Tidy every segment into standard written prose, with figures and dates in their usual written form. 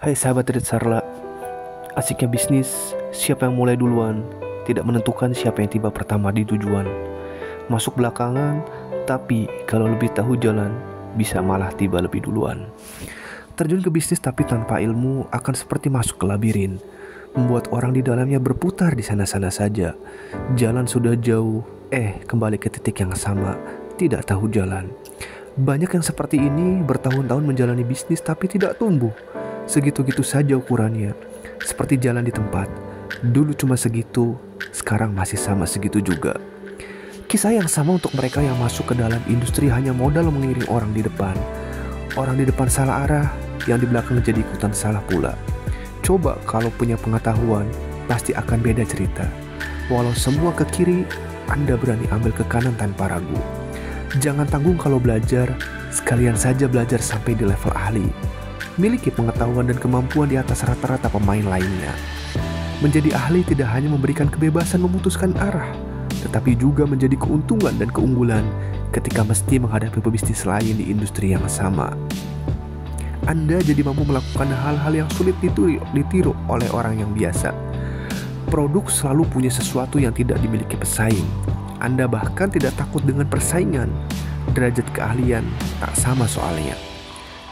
Hai sahabat Red Sarla, asiknya bisnis, siapa yang mulai duluan, tidak menentukan siapa yang tiba pertama di tujuan. Masuk belakangan, tapi kalau lebih tahu jalan, bisa malah tiba lebih duluan. Terjun ke bisnis tapi tanpa ilmu akan seperti masuk ke labirin, membuat orang di dalamnya berputar di sana-sana saja. Jalan sudah jauh, kembali ke titik yang sama, tidak tahu jalan. Banyak yang seperti ini bertahun-tahun menjalani bisnis tapi tidak tumbuh. Segitu-gitu saja ukurannya, seperti jalan di tempat. Dulu cuma segitu, sekarang masih sama segitu juga. Kisah yang sama untuk mereka yang masuk ke dalam industri hanya modal mengiring orang di depan. Orang di depan salah arah, yang di belakang jadi ikutan salah pula. Coba kalau punya pengetahuan, pasti akan beda cerita. Walau semua ke kiri, Anda berani ambil ke kanan tanpa ragu. Jangan tanggung kalau belajar, sekalian saja belajar sampai di level ahli. Miliki pengetahuan dan kemampuan di atas rata-rata pemain lainnya. Menjadi ahli tidak hanya memberikan kebebasan memutuskan arah, tetapi juga menjadi keuntungan dan keunggulan ketika mesti menghadapi pebisnis lain di industri yang sama. Anda jadi mampu melakukan hal-hal yang sulit ditiru oleh orang yang biasa. Produk selalu punya sesuatu yang tidak dimiliki pesaing. Anda bahkan tidak takut dengan persaingan. Derajat keahlian tak sama soalnya.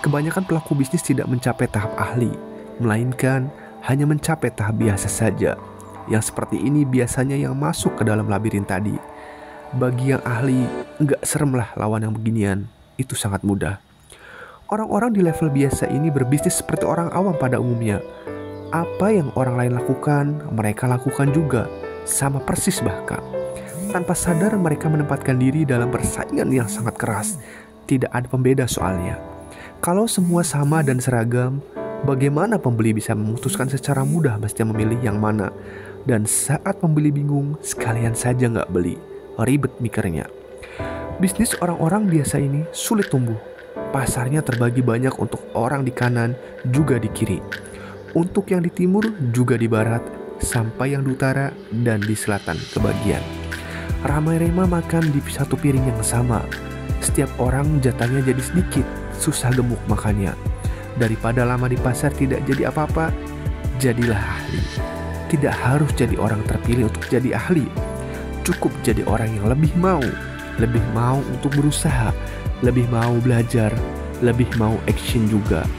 Kebanyakan pelaku bisnis tidak mencapai tahap ahli, melainkan hanya mencapai tahap biasa saja. Yang seperti ini biasanya yang masuk ke dalam labirin tadi. Bagi yang ahli, enggak serem lah lawan yang beginian. Itu sangat mudah. Orang-orang di level biasa ini berbisnis seperti orang awam pada umumnya. Apa yang orang lain lakukan, mereka lakukan juga. Sama persis bahkan. Tanpa sadar mereka menempatkan diri dalam persaingan yang sangat keras. Tidak ada pembeda soalnya. Kalau semua sama dan seragam, bagaimana pembeli bisa memutuskan secara mudah mesti memilih yang mana? Dan saat pembeli bingung, sekalian saja nggak beli. Ribet mikirnya. Bisnis orang-orang biasa ini sulit tumbuh. Pasarnya terbagi banyak untuk orang di kanan, juga di kiri. Untuk yang di timur, juga di barat, sampai yang di utara dan di selatan kebagian. Ramai-ramai makan di satu piring yang sama. Setiap orang jatahnya jadi sedikit. Susah gemuk makannya. Daripada lama di pasar tidak jadi apa-apa, jadilah ahli. Tidak harus jadi orang terpilih untuk jadi ahli. Cukup jadi orang yang lebih mau untuk berusaha, lebih mau belajar, lebih mau action juga.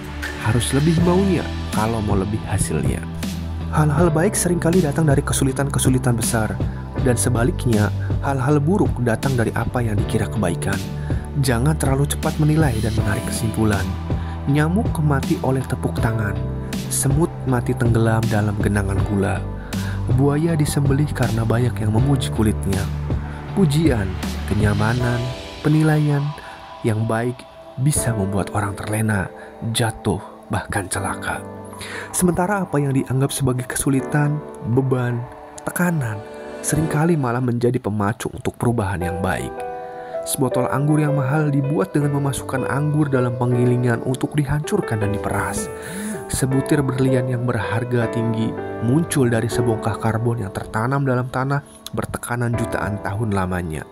Harus lebih maunya kalau mau lebih hasilnya. Hal-hal baik seringkali datang dari kesulitan-kesulitan besar, dan sebaliknya hal-hal buruk datang dari apa yang dikira kebaikan. Jangan terlalu cepat menilai dan menarik kesimpulan. Nyamuk mati oleh tepuk tangan. Semut mati tenggelam dalam genangan gula. Buaya disembelih karena banyak yang memuji kulitnya. Pujian, kenyamanan, penilaian yang baik bisa membuat orang terlena, jatuh, bahkan celaka. Sementara apa yang dianggap sebagai kesulitan, beban, tekanan, seringkali malah menjadi pemacu untuk perubahan yang baik. Sebotol anggur yang mahal dibuat dengan memasukkan anggur dalam penggilingan untuk dihancurkan dan diperas. Sebutir berlian yang berharga tinggi muncul dari sebongkah karbon yang tertanam dalam tanah bertekanan jutaan tahun lamanya.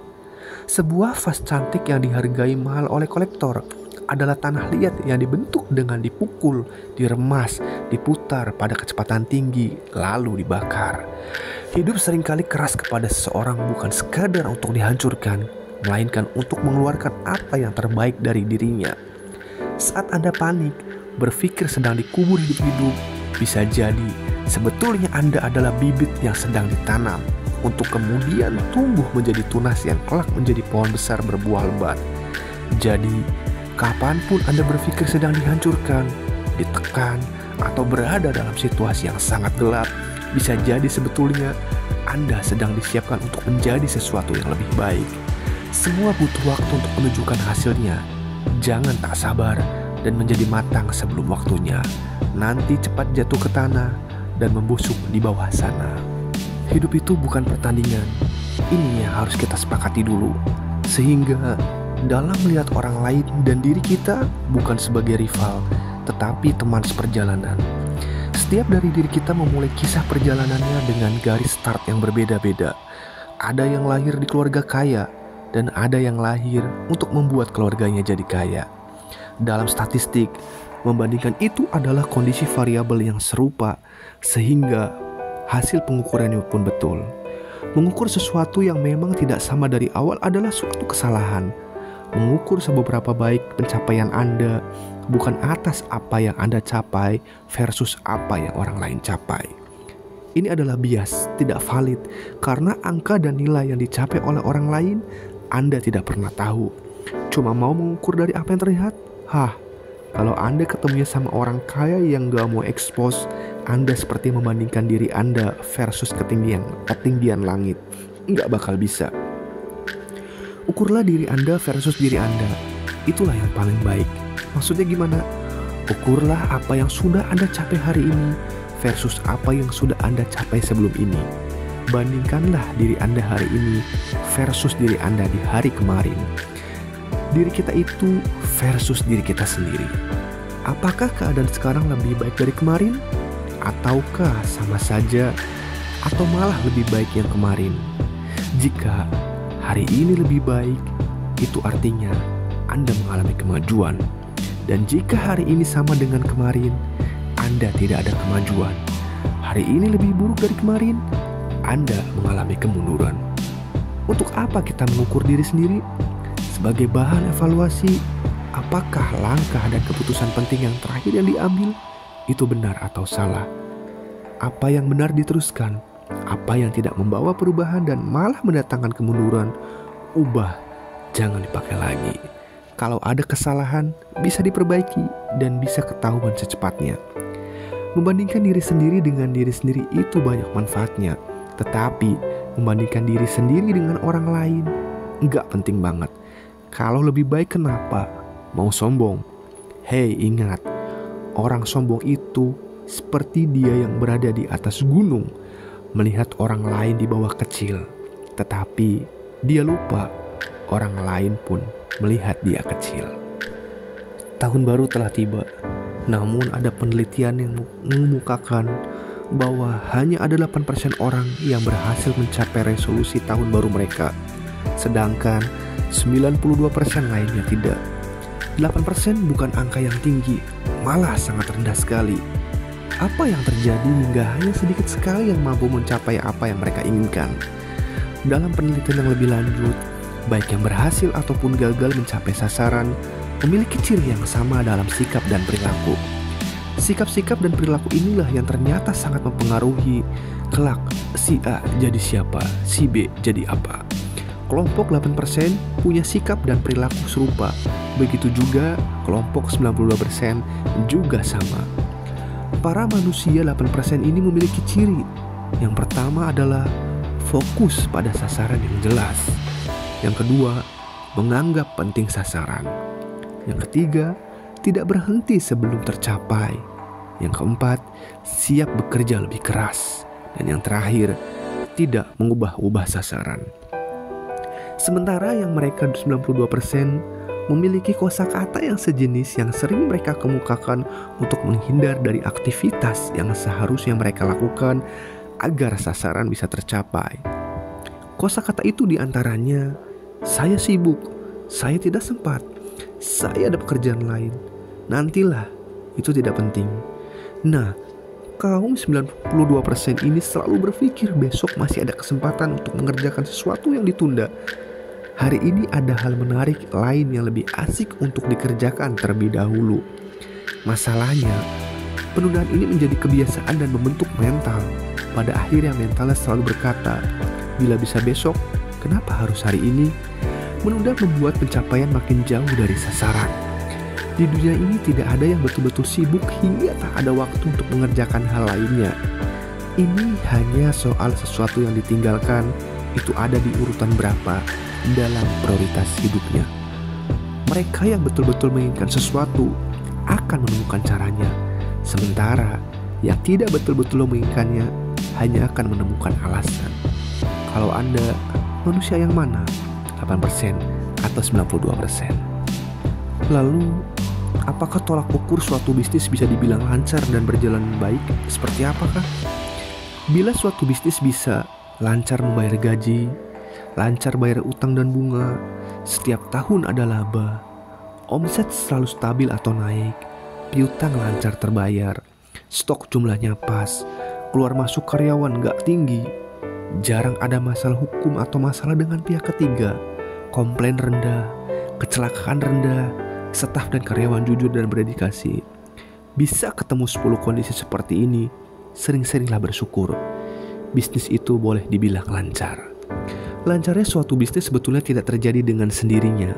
Sebuah vas cantik yang dihargai mahal oleh kolektor adalah tanah liat yang dibentuk dengan dipukul, diremas, diputar pada kecepatan tinggi, lalu dibakar. Hidup seringkali keras kepada seseorang bukan sekadar untuk dihancurkan, melainkan untuk mengeluarkan apa yang terbaik dari dirinya. Saat Anda panik, berpikir sedang dikubur hidup-hidup, bisa jadi sebetulnya Anda adalah bibit yang sedang ditanam untuk kemudian tumbuh menjadi tunas yang kelak menjadi pohon besar berbuah lebat. Jadi, kapanpun Anda berpikir sedang dihancurkan, ditekan, atau berada dalam situasi yang sangat gelap, bisa jadi sebetulnya Anda sedang disiapkan untuk menjadi sesuatu yang lebih baik. Semua butuh waktu untuk menunjukkan hasilnya. Jangan tak sabar dan menjadi matang sebelum waktunya. Nanti cepat jatuh ke tanah dan membusuk di bawah sana. Hidup itu bukan pertandingan. Ini yang harus kita sepakati dulu. Sehingga dalam melihat orang lain dan diri kita bukan sebagai rival, tetapi teman seperjalanan. Setiap dari diri kita memulai kisah perjalanannya dengan garis start yang berbeda-beda. Ada yang lahir di keluarga kaya, dan ada yang lahir untuk membuat keluarganya jadi kaya. Dalam statistik, Membandingkan itu adalah kondisi variabel yang serupa, sehingga hasil pengukurannya pun betul. Mengukur sesuatu yang memang tidak sama dari awal adalah suatu kesalahan. Mengukur seberapa baik pencapaian Anda bukan atas apa yang Anda capai versus apa yang orang lain capai. Ini adalah bias, tidak valid, karena angka dan nilai yang dicapai oleh orang lain Anda tidak pernah tahu. Cuma mau mengukur dari apa yang terlihat? Kalau Anda ketemunya sama orang kaya yang gak mau expose, Anda seperti membandingkan diri Anda versus ketinggian langit. Nggak bakal bisa. Ukurlah diri Anda versus diri Anda. Itulah yang paling baik. Maksudnya gimana? Ukurlah apa yang sudah Anda capai hari ini versus apa yang sudah Anda capai sebelum ini. Bandingkanlah diri Anda hari ini versus diri Anda di hari kemarin. Diri kita itu versus diri kita sendiri. Apakah keadaan sekarang lebih baik dari kemarin? Ataukah sama saja? Atau malah lebih baik yang kemarin? Jika hari ini lebih baik, itu artinya Anda mengalami kemajuan. Dan jika hari ini sama dengan kemarin, Anda tidak ada kemajuan. Hari ini lebih buruk dari kemarin, Anda mengalami kemunduran. Untuk apa kita mengukur diri sendiri? Sebagai bahan evaluasi, apakah langkah dan keputusan penting yang terakhir yang diambil itu benar atau salah? Apa yang benar diteruskan? Apa yang tidak membawa perubahan dan malah mendatangkan kemunduran? Ubah, jangan dipakai lagi. Kalau ada kesalahan, bisa diperbaiki dan bisa ketahuan secepatnya. Membandingkan diri sendiri dengan diri sendiri itu banyak manfaatnya. Tetapi, membandingkan diri sendiri dengan orang lain nggak penting banget. Kalau lebih baik kenapa? Mau sombong? Hei, ingat, orang sombong itu seperti dia yang berada di atas gunung, melihat orang lain di bawah kecil. Tetapi dia lupa orang lain pun melihat dia kecil. Tahun baru telah tiba, namun ada penelitian yang mengemukakan bahwa hanya ada 8% orang yang berhasil mencapai resolusi tahun baru mereka, sedangkan 92% lainnya tidak. 8% bukan angka yang tinggi, malah sangat rendah sekali. Apa yang terjadi hingga hanya sedikit sekali yang mampu mencapai apa yang mereka inginkan? Dalam penelitian yang lebih lanjut, baik yang berhasil ataupun gagal mencapai sasaran, memiliki ciri yang sama dalam sikap dan perilaku. Sikap-sikap dan perilaku inilah yang ternyata sangat mempengaruhi kelak si A jadi siapa, si B jadi apa. Kelompok 8% punya sikap dan perilaku serupa. Begitu juga kelompok 92% juga sama. Para manusia 8% ini memiliki ciri. Yang pertama adalah fokus pada sasaran yang jelas. Yang kedua, menganggap penting sasaran. Yang ketiga, tidak berhenti sebelum tercapai. Yang keempat, siap bekerja lebih keras. Dan yang terakhir, tidak mengubah-ubah sasaran. Sementara yang mereka 92% memiliki kosakata yang sejenis yang sering mereka kemukakan untuk menghindar dari aktivitas yang seharusnya mereka lakukan agar sasaran bisa tercapai. Kosakata itu diantaranya, saya sibuk, saya tidak sempat, saya ada pekerjaan lain, nantilah, itu tidak penting. Nah, kaum 92% ini selalu berpikir besok masih ada kesempatan untuk mengerjakan sesuatu yang ditunda. Hari ini ada hal menarik lain yang lebih asik untuk dikerjakan terlebih dahulu. Masalahnya, penundaan ini menjadi kebiasaan dan membentuk mental. Pada akhirnya mentalnya selalu berkata, bila bisa besok, kenapa harus hari ini? Menunda membuat pencapaian makin jauh dari sasaran. Di dunia ini tidak ada yang betul-betul sibuk hingga tak ada waktu untuk mengerjakan hal lainnya. Ini hanya soal sesuatu yang ditinggalkan, itu ada di urutan berapa dalam prioritas hidupnya. Mereka yang betul-betul menginginkan sesuatu akan menemukan caranya, sementara yang tidak betul-betul menginginkannya hanya akan menemukan alasan. Kalau Anda manusia yang mana? 8% atau 92%? Lalu, apakah tolak ukur suatu bisnis bisa dibilang lancar dan berjalan baik? Seperti apakah? Bila suatu bisnis bisa lancar membayar gaji, lancar bayar utang dan bunga, setiap tahun ada laba, omset selalu stabil atau naik, piutang lancar terbayar, stok jumlahnya pas, keluar masuk karyawan gak tinggi, jarang ada masalah hukum atau masalah dengan pihak ketiga, komplain rendah, kecelakaan rendah, staf dan karyawan jujur dan berdedikasi. Bisa ketemu 10 kondisi seperti ini, sering-seringlah bersyukur. Bisnis itu boleh dibilang lancar. Lancarnya suatu bisnis sebetulnya tidak terjadi dengan sendirinya,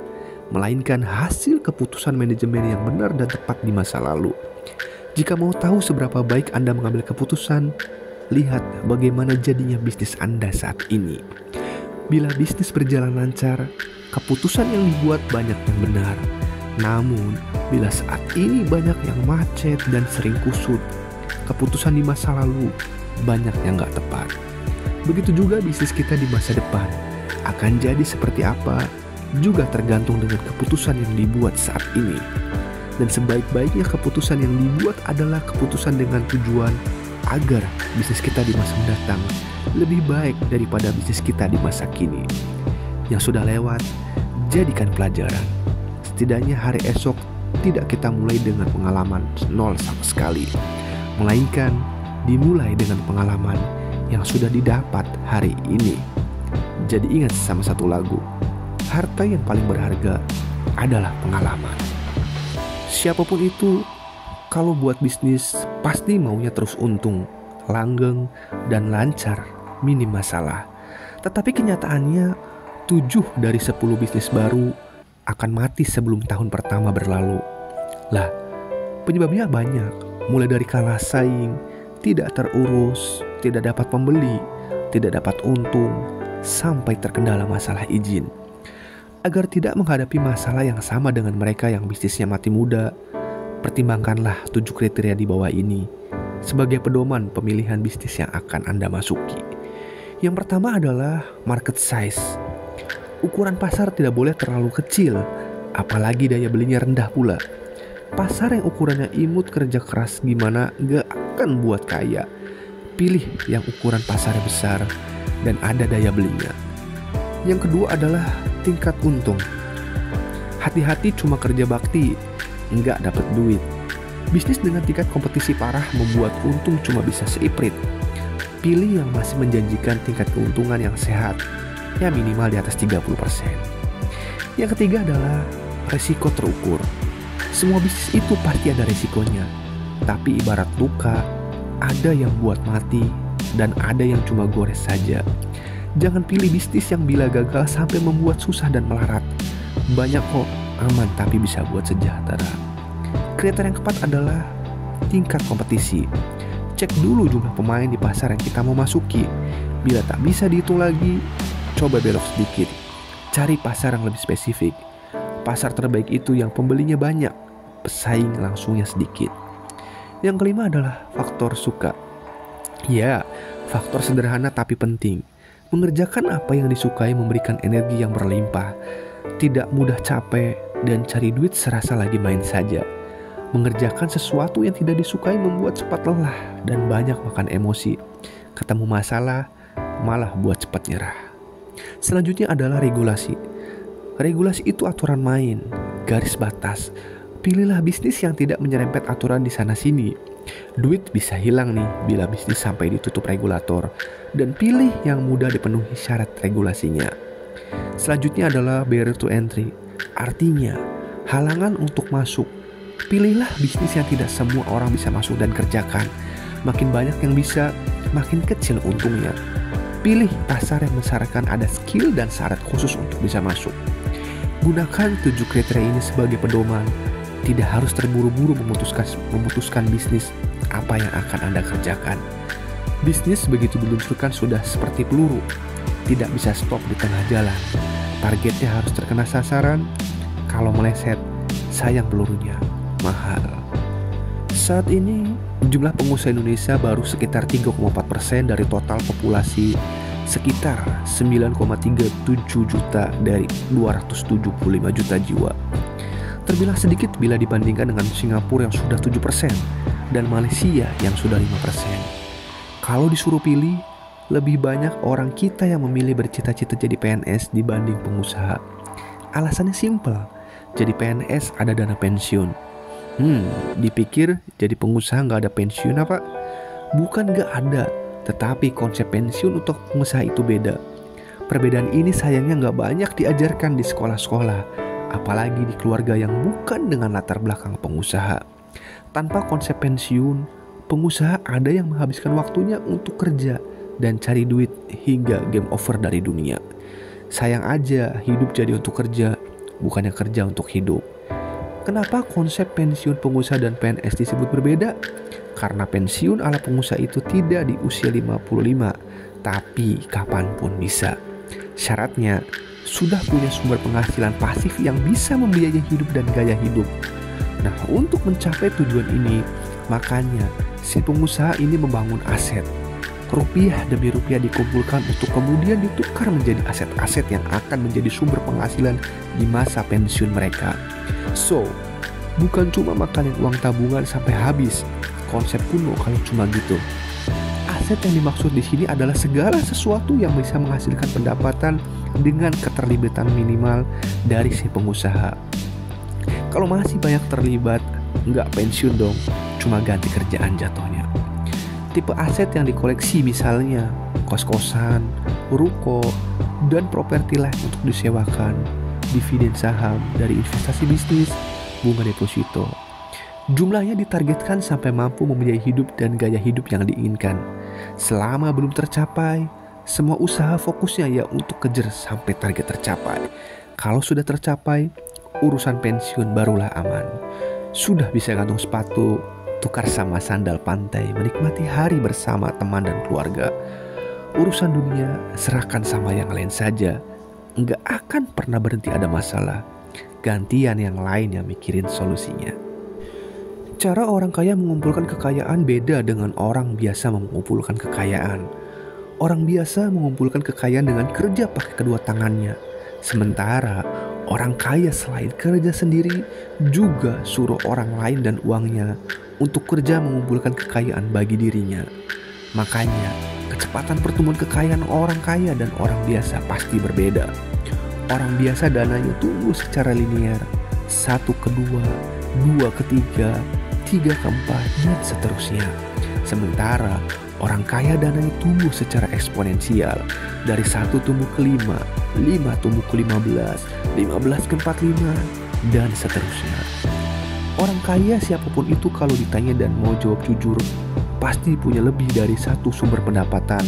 melainkan hasil keputusan manajemen yang benar dan tepat di masa lalu. Jika mau tahu seberapa baik Anda mengambil keputusan, lihat bagaimana jadinya bisnis Anda saat ini. Bila bisnis berjalan lancar, keputusan yang dibuat banyak yang benar. Namun, bila saat ini banyak yang macet dan sering kusut, keputusan di masa lalu banyak yang gak tepat. Begitu juga bisnis kita di masa depan. Akan jadi seperti apa, juga tergantung dengan keputusan yang dibuat saat ini. Dan sebaik-baiknya keputusan yang dibuat adalah keputusan dengan tujuan agar bisnis kita di masa mendatang lebih baik daripada bisnis kita di masa kini. Yang sudah lewat, jadikan pelajaran. Setidaknya hari esok tidak kita mulai dengan pengalaman nol sama sekali, melainkan dimulai dengan pengalaman yang sudah didapat hari ini. Jadi ingat sama satu lagu, harta yang paling berharga adalah pengalaman. Siapapun itu, kalau buat bisnis pasti maunya terus untung, langgeng, dan lancar, minim masalah. Tetapi kenyataannya 7 dari 10 bisnis baru akan mati sebelum tahun pertama berlalu. Lah, penyebabnya banyak, mulai dari kalah saing, tidak terurus, tidak dapat pembeli, tidak dapat untung, sampai terkendala masalah izin. Agar tidak menghadapi masalah yang sama dengan mereka yang bisnisnya mati muda, pertimbangkanlah 7 kriteria di bawah ini sebagai pedoman pemilihan bisnis yang akan Anda masuki. Yang pertama adalah market size. Ukuran pasar tidak boleh terlalu kecil, apalagi daya belinya rendah pula. Pasar yang ukurannya imut kerja keras gimana gak akan buat kaya. Pilih yang ukuran pasarnya besar dan ada daya belinya. Yang kedua adalah tingkat untung. Hati-hati cuma kerja bakti, nggak dapat duit. Bisnis dengan tingkat kompetisi parah membuat untung cuma bisa seiprit. Pilih yang masih menjanjikan tingkat keuntungan yang sehat, ya minimal di atas 30%. Yang ketiga adalah resiko terukur. Semua bisnis itu pasti ada resikonya, tapi ibarat luka, ada yang buat mati dan ada yang cuma gores saja. Jangan pilih bisnis yang bila gagal sampai membuat susah dan melarat. Banyak kok aman tapi bisa buat sejahtera. Kriteria yang keempat adalah tingkat kompetisi. Cek dulu jumlah pemain di pasar yang kita mau masuki. Bila tak bisa dihitung lagi, coba belok sedikit. Cari pasar yang lebih spesifik. Pasar terbaik itu yang pembelinya banyak, pesaing langsungnya sedikit. Yang kelima adalah faktor suka. Ya, faktor sederhana tapi penting. Mengerjakan apa yang disukai memberikan energi yang berlimpah. Tidak mudah capek dan cari duit serasa lagi main saja. Mengerjakan sesuatu yang tidak disukai membuat cepat lelah dan banyak makan emosi. Ketemu masalah malah buat cepat nyerah. Selanjutnya adalah regulasi. Regulasi itu aturan main, garis batas. Pilihlah bisnis yang tidak menyerempet aturan di sana-sini. Duit bisa hilang nih bila bisnis sampai ditutup regulator. Dan pilih yang mudah dipenuhi syarat regulasinya. Selanjutnya adalah barrier to entry. Artinya, halangan untuk masuk. Pilihlah bisnis yang tidak semua orang bisa masuk dan kerjakan. Makin banyak yang bisa, makin kecil untungnya. Pilih pasar yang mensyaratkan ada skill dan syarat khusus untuk bisa masuk. Gunakan 7 kriteria ini sebagai pedoman. Tidak harus terburu-buru memutuskan bisnis apa yang akan Anda kerjakan. Bisnis begitu diluncurkan sudah seperti peluru, tidak bisa stop di tengah jalan. Targetnya harus terkena sasaran. Kalau meleset, sayang pelurunya, mahal. Saat ini, jumlah pengusaha Indonesia baru sekitar 3,4% dari total populasi sekitar 9,37 juta dari 275 juta jiwa. Terbilang sedikit bila dibandingkan dengan Singapura yang sudah 7% dan Malaysia yang sudah 5%. Kalau disuruh pilih, lebih banyak orang kita yang memilih bercita-cita jadi PNS dibanding pengusaha. Alasannya simpel, jadi PNS ada dana pensiun. Dipikir jadi pengusaha nggak ada pensiun apa? Bukan nggak ada, tetapi konsep pensiun untuk pengusaha itu beda. Perbedaan ini sayangnya nggak banyak diajarkan di sekolah-sekolah, apalagi di keluarga yang bukan dengan latar belakang pengusaha. Tanpa konsep pensiun, pengusaha ada yang menghabiskan waktunya untuk kerja dan cari duit hingga game over dari dunia. Sayang aja hidup jadi untuk kerja, bukannya kerja untuk hidup. Kenapa konsep pensiun pengusaha dan PNS disebut berbeda? Karena pensiun ala pengusaha itu tidak di usia 55, tapi kapanpun bisa. Syaratnya, sudah punya sumber penghasilan pasif yang bisa membiayai hidup dan gaya hidup. Nah, untuk mencapai tujuan ini, makanya si pengusaha ini membangun aset. Rupiah demi rupiah dikumpulkan untuk kemudian ditukar menjadi aset-aset yang akan menjadi sumber penghasilan di masa pensiun mereka. So, bukan cuma makanin uang tabungan sampai habis. Konsep kuno kalau cuma gitu. Aset yang dimaksud di sini adalah segala sesuatu yang bisa menghasilkan pendapatan dengan keterlibatan minimal dari si pengusaha. Kalau masih banyak terlibat, nggak pensiun dong, cuma ganti kerjaan jatuhnya. Tipe aset yang dikoleksi misalnya kos-kosan, ruko, dan properti lain untuk disewakan, dividen saham dari investasi bisnis, bunga deposito. Jumlahnya ditargetkan sampai mampu membiayai hidup dan gaya hidup yang diinginkan. Selama belum tercapai, semua usaha fokusnya ya untuk kejar sampai target tercapai. Kalau sudah tercapai, urusan pensiun barulah aman. Sudah bisa gantung sepatu, tukar sama sandal pantai, menikmati hari bersama teman dan keluarga. Urusan dunia serahkan sama yang lain saja. Nggak akan pernah berhenti ada masalah. Gantian yang lain yang mikirin solusinya. Cara orang kaya mengumpulkan kekayaan beda dengan orang biasa mengumpulkan kekayaan. Orang biasa mengumpulkan kekayaan dengan kerja pakai kedua tangannya. Sementara orang kaya selain kerja sendiri juga suruh orang lain dan uangnya untuk kerja mengumpulkan kekayaan bagi dirinya. Makanya kecepatan pertumbuhan kekayaan orang kaya dan orang biasa pasti berbeda. Orang biasa dananya tumbuh secara linear, 1 ke 2, 2 ke 3, 3 ke 4, dan seterusnya. Sementara orang kaya dananya tumbuh secara eksponensial, dari 1 tumbuh ke 5, 5 tumbuh ke 15, 15 ke 45, dan seterusnya. Orang kaya siapapun itu kalau ditanya dan mau jawab jujur, pasti punya lebih dari satu sumber pendapatan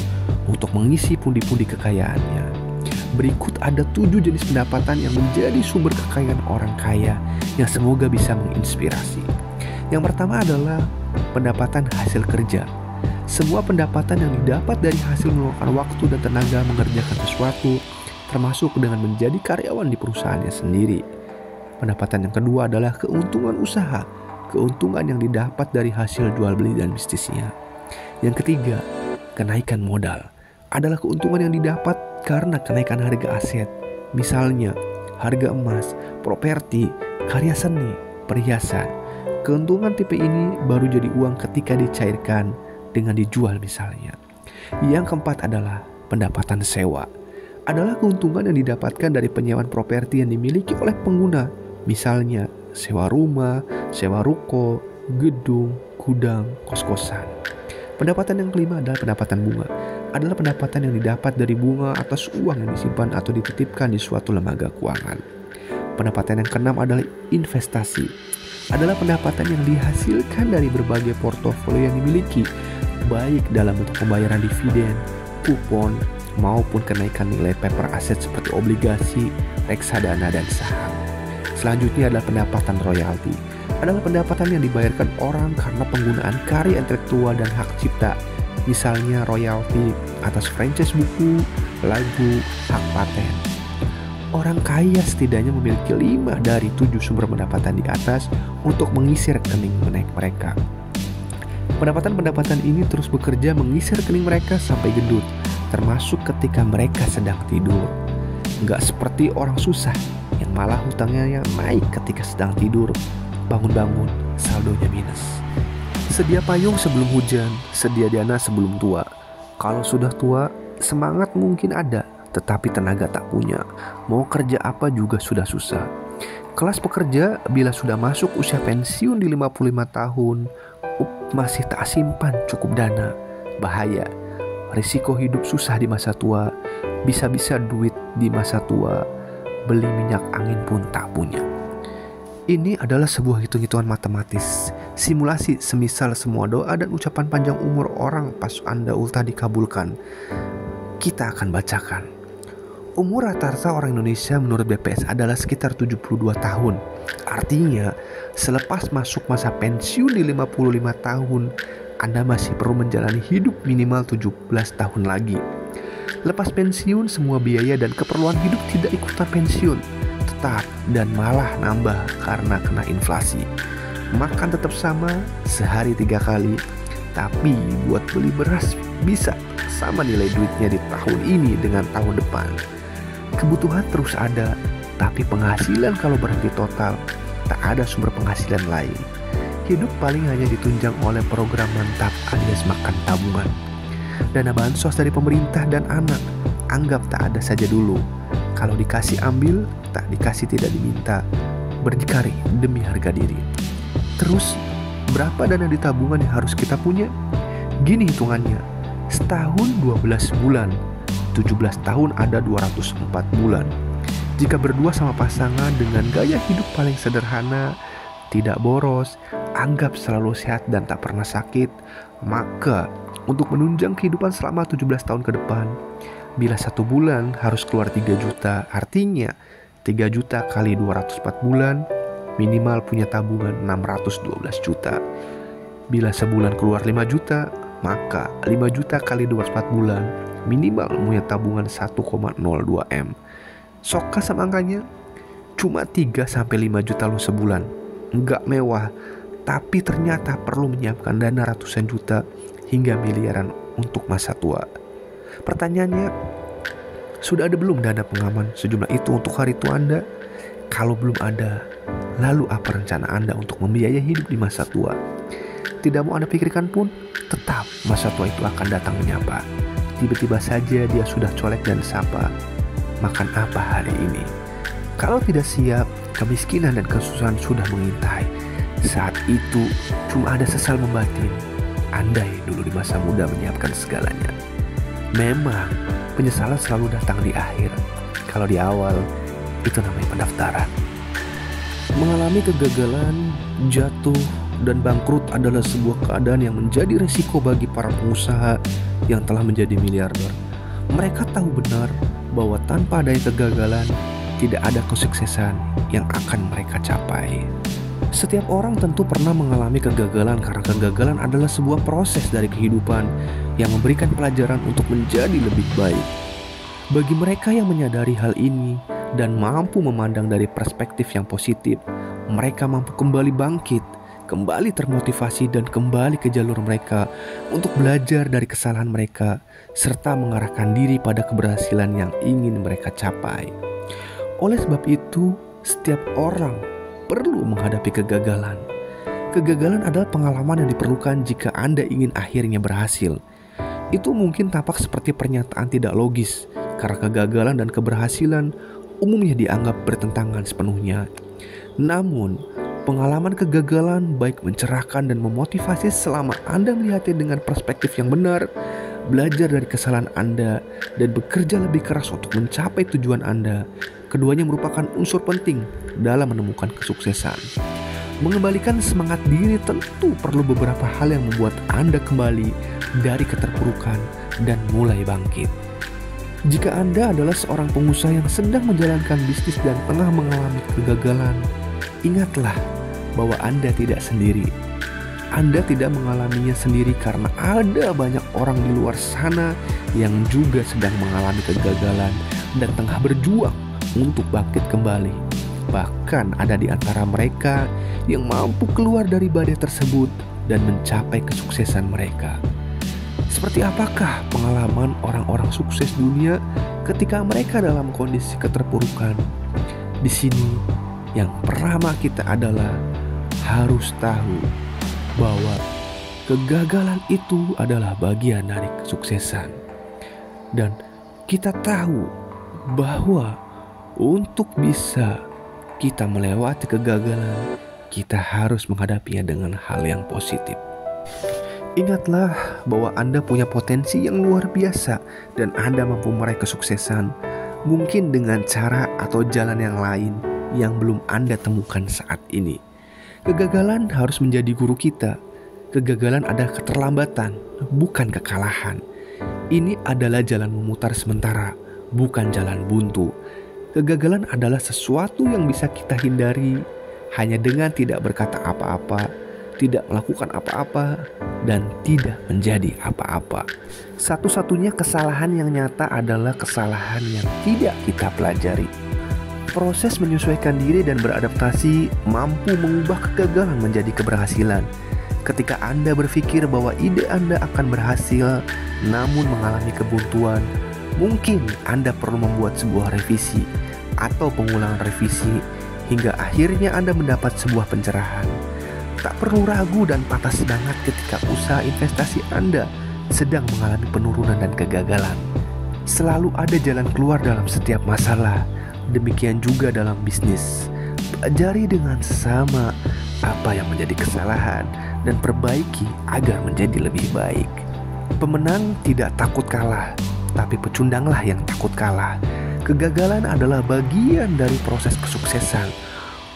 untuk mengisi pundi-pundi kekayaannya. Berikut ada 7 jenis pendapatan yang menjadi sumber kekayaan orang kaya yang semoga bisa menginspirasi. Yang pertama adalah pendapatan hasil kerja. Semua pendapatan yang didapat dari hasil meluangkan waktu dan tenaga mengerjakan sesuatu, termasuk dengan menjadi karyawan di perusahaannya sendiri. Pendapatan yang kedua adalah keuntungan usaha, keuntungan yang didapat dari hasil jual beli dan bisnisnya. Yang ketiga, kenaikan modal adalah keuntungan yang didapat karena kenaikan harga aset, misalnya harga emas, properti, karya seni, perhiasan. Keuntungan tipe ini baru jadi uang ketika dicairkan dengan dijual misalnya. Yang keempat adalah pendapatan sewa. Adalah keuntungan yang didapatkan dari penyewaan properti yang dimiliki oleh pengguna, misalnya sewa rumah, sewa ruko, gedung, gudang, kos-kosan. Pendapatan yang kelima adalah pendapatan bunga. Adalah pendapatan yang didapat dari bunga atas uang yang disimpan atau dititipkan di suatu lembaga keuangan. Pendapatan yang keenam adalah investasi. Adalah pendapatan yang dihasilkan dari berbagai portofolio yang dimiliki, baik dalam bentuk pembayaran dividen, kupon, maupun kenaikan nilai paper aset seperti obligasi, reksadana, dan saham. Selanjutnya adalah pendapatan royalti. Adalah pendapatan yang dibayarkan orang karena penggunaan karya intelektual dan hak cipta, misalnya royalti atas franchise buku, lagu, hak paten. Orang kaya setidaknya memiliki 5 dari 7 sumber pendapatan di atas untuk mengisi rekening mereka. Pendapatan-pendapatan ini terus bekerja mengisi rekening mereka sampai gendut, termasuk ketika mereka sedang tidur. Nggak seperti orang susah yang malah hutangnya yang naik ketika sedang tidur, bangun-bangun saldonya minus. Sedia payung sebelum hujan, sedia dana sebelum tua. Kalau sudah tua, semangat mungkin ada, tetapi tenaga tak punya. Mau kerja apa juga sudah susah. Kelas pekerja bila sudah masuk usia pensiun di 55 tahun, masih tak simpan cukup dana. Bahaya. Risiko hidup susah di masa tua, bisa-bisa duit di masa tua, beli minyak angin pun tak punya. Ini adalah sebuah hitung-hitungan matematis, simulasi semisal semua doa dan ucapan panjang umur orang pas Anda ultah dikabulkan. Kita akan bacakan. Umur rata-rata orang Indonesia menurut BPS adalah sekitar 72 tahun. Artinya, selepas masuk masa pensiun di 55 tahun, Anda masih perlu menjalani hidup minimal 17 tahun lagi. Lepas pensiun, semua biaya dan keperluan hidup tidak ikutan pensiun, tetap dan malah nambah karena kena inflasi. Makan tetap sama, sehari 3 kali, tapi buat beli beras bisa sama nilai duitnya di tahun ini dengan tahun depan. Kebutuhan terus ada, tapi penghasilan kalau berhenti total, tak ada sumber penghasilan lain. Hidup paling hanya ditunjang oleh program mantap alias makan tabungan. Dana bansos dari pemerintah dan anak, anggap tak ada saja dulu. Kalau dikasih ambil, tak dikasih tidak diminta. Berdikari demi harga diri. Terus, berapa dana di tabungan yang harus kita punya? Gini hitungannya, setahun 12 bulan, 17 tahun ada 204 bulan. Jika berdua sama pasangan dengan gaya hidup paling sederhana, tidak boros, anggap selalu sehat dan tak pernah sakit, maka untuk menunjang kehidupan selama 17 tahun ke depan, bila 1 bulan harus keluar 3 juta, artinya 3 juta kali 204 bulan, minimal punya tabungan 612 juta. Bila sebulan keluar 5 juta, maka 5 juta kali 24 bulan, minimal punya tabungan 1,02 M. Sok kasam angkanya, cuma 3-5 juta lo sebulan. Enggak mewah, tapi ternyata perlu menyiapkan dana ratusan juta hingga miliaran untuk masa tua. Pertanyaannya, sudah ada belum dana pengaman sejumlah itu untuk hari tua Anda? Kalau belum ada, lalu apa rencana Anda untuk membiayai hidup di masa tua? Tidak mau Anda pikirkan pun, tetap masa tua itu akan datang menyapa. Tiba-tiba saja dia sudah colek dan sapa, makan apa hari ini? Kalau tidak siap, kemiskinan dan kesusahan sudah mengintai. Saat itu cuma ada sesal membatin. Andai dulu di masa muda menyiapkan segalanya. Memang penyesalan selalu datang di akhir. Kalau di awal, itu namanya pendaftaran. Mengalami kegagalan, jatuh, dan bangkrut adalah sebuah keadaan yang menjadi resiko bagi para pengusaha yang telah menjadi miliarder. Mereka tahu benar bahwa tanpa adanya kegagalan, tidak ada kesuksesan yang akan mereka capai. Setiap orang tentu pernah mengalami kegagalan karena kegagalan adalah sebuah proses dari kehidupan yang memberikan pelajaran untuk menjadi lebih baik. Bagi mereka yang menyadari hal ini dan mampu memandang dari perspektif yang positif, mereka mampu kembali bangkit, kembali termotivasi dan kembali ke jalur mereka untuk belajar dari kesalahan mereka serta mengarahkan diri pada keberhasilan yang ingin mereka capai. Oleh sebab itu, setiap orang perlu menghadapi kegagalan. Kegagalan adalah pengalaman yang diperlukan jika Anda ingin akhirnya berhasil. Itu mungkin tampak seperti pernyataan tidak logis karena kegagalan dan keberhasilan umumnya dianggap bertentangan sepenuhnya. Namun, pengalaman kegagalan baik mencerahkan dan memotivasi selama Anda melihatnya dengan perspektif yang benar, belajar dari kesalahan Anda, dan bekerja lebih keras untuk mencapai tujuan Anda. Keduanya merupakan unsur penting dalam menemukan kesuksesan. Mengembalikan semangat diri tentu perlu beberapa hal yang membuat Anda kembali dari keterpurukan dan mulai bangkit. Jika Anda adalah seorang pengusaha yang sedang menjalankan bisnis dan tengah mengalami kegagalan, ingatlah bahwa Anda tidak sendiri. Anda tidak mengalaminya sendiri karena ada banyak orang di luar sana yang juga sedang mengalami kegagalan dan tengah berjuang untuk bangkit kembali. Bahkan ada di antara mereka yang mampu keluar dari badai tersebut dan mencapai kesuksesan mereka. Seperti apakah pengalaman orang-orang sukses dunia ketika mereka dalam kondisi keterpurukan? Di sini yang pertama kita adalah harus tahu bahwa kegagalan itu adalah bagian dari kesuksesan. Dan kita tahu bahwa untuk bisa kita melewati kegagalan, kita harus menghadapinya dengan hal yang positif. Ingatlah bahwa Anda punya potensi yang luar biasa dan Anda mampu meraih kesuksesan, mungkin dengan cara atau jalan yang lain yang belum Anda temukan saat ini. Kegagalan harus menjadi guru kita. Kegagalan adalah keterlambatan, bukan kekalahan. Ini adalah jalan memutar sementara, bukan jalan buntu. Kegagalan adalah sesuatu yang bisa kita hindari hanya dengan tidak berkata apa-apa, tidak melakukan apa-apa, dan tidak menjadi apa-apa. Satu-satunya kesalahan yang nyata adalah kesalahan yang tidak kita pelajari. Proses menyesuaikan diri dan beradaptasi mampu mengubah kegagalan menjadi keberhasilan. Ketika Anda berpikir bahwa ide Anda akan berhasil, namun mengalami kebuntuan, mungkin Anda perlu membuat sebuah revisi atau pengulangan revisi hingga akhirnya Anda mendapat sebuah pencerahan. Tak perlu ragu dan patah semangat ketika usaha investasi Anda sedang mengalami penurunan dan kegagalan. Selalu ada jalan keluar dalam setiap masalah. Demikian juga dalam bisnis. Pelajari dengan sesama apa yang menjadi kesalahan dan perbaiki agar menjadi lebih baik. Pemenang tidak takut kalah, tapi pecundanglah yang takut kalah. Kegagalan adalah bagian dari proses kesuksesan.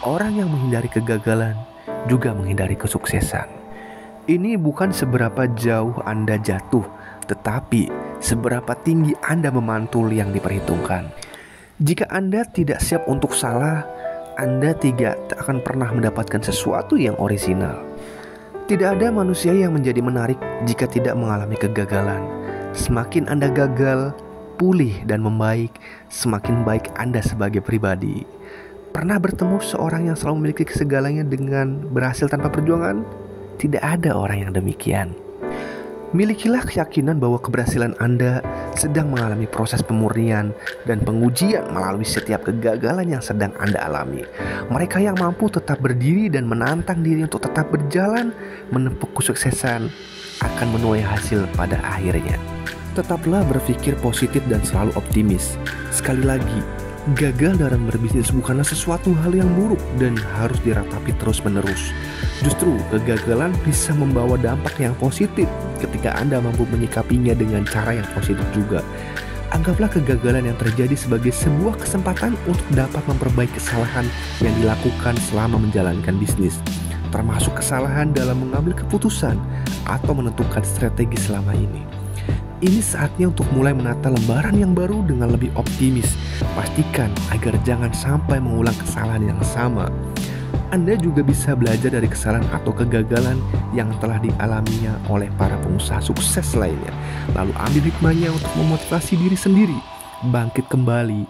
Orang yang menghindari kegagalan juga menghindari kesuksesan. Ini bukan seberapa jauh Anda jatuh, tetapi seberapa tinggi Anda memantul yang diperhitungkan. Jika Anda tidak siap untuk salah, Anda tidak akan pernah mendapatkan sesuatu yang orisinal. Tidak ada manusia yang menjadi menarik jika tidak mengalami kegagalan. Semakin Anda gagal, pulih dan membaik, semakin baik Anda sebagai pribadi. Pernah bertemu seorang yang selalu memiliki segalanya dengan berhasil tanpa perjuangan? Tidak ada orang yang demikian. Milikilah keyakinan bahwa keberhasilan Anda sedang mengalami proses pemurnian dan pengujian melalui setiap kegagalan yang sedang Anda alami. Mereka yang mampu tetap berdiri dan menantang diri untuk tetap berjalan menempuh kesuksesan akan menuai hasil pada akhirnya. Tetaplah berpikir positif dan selalu optimis. Sekali lagi, gagal dalam berbisnis bukanlah sesuatu hal yang buruk dan harus diratapi terus-menerus. Justru kegagalan bisa membawa dampak yang positif ketika Anda mampu menyikapinya dengan cara yang positif juga. Anggaplah kegagalan yang terjadi sebagai sebuah kesempatan untuk dapat memperbaiki kesalahan yang dilakukan selama menjalankan bisnis, termasuk kesalahan dalam mengambil keputusan atau menentukan strategi selama ini. Ini saatnya untuk mulai menata lembaran yang baru dengan lebih optimis. Pastikan agar jangan sampai mengulang kesalahan yang sama. Anda juga bisa belajar dari kesalahan atau kegagalan yang telah dialaminya oleh para pengusaha sukses lainnya. Lalu ambil hikmahnya untuk memotivasi diri sendiri, bangkit kembali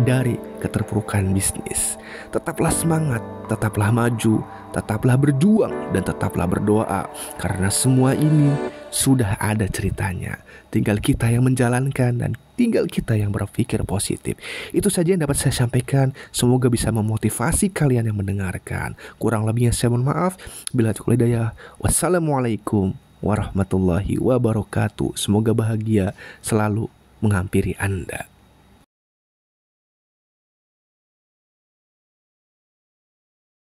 dari keterpurukan bisnis. Tetaplah semangat, tetaplah maju, tetaplah berjuang, dan tetaplah berdoa. Karena semua ini sudah ada ceritanya. Tinggal kita yang menjalankan dan tinggal kita yang berpikir positif. Itu saja yang dapat saya sampaikan. Semoga bisa memotivasi kalian yang mendengarkan. Kurang lebihnya saya mohon maaf. Bila taufiq wal hidayah. Wassalamualaikum warahmatullahi wabarakatuh. Semoga bahagia selalu menghampiri Anda.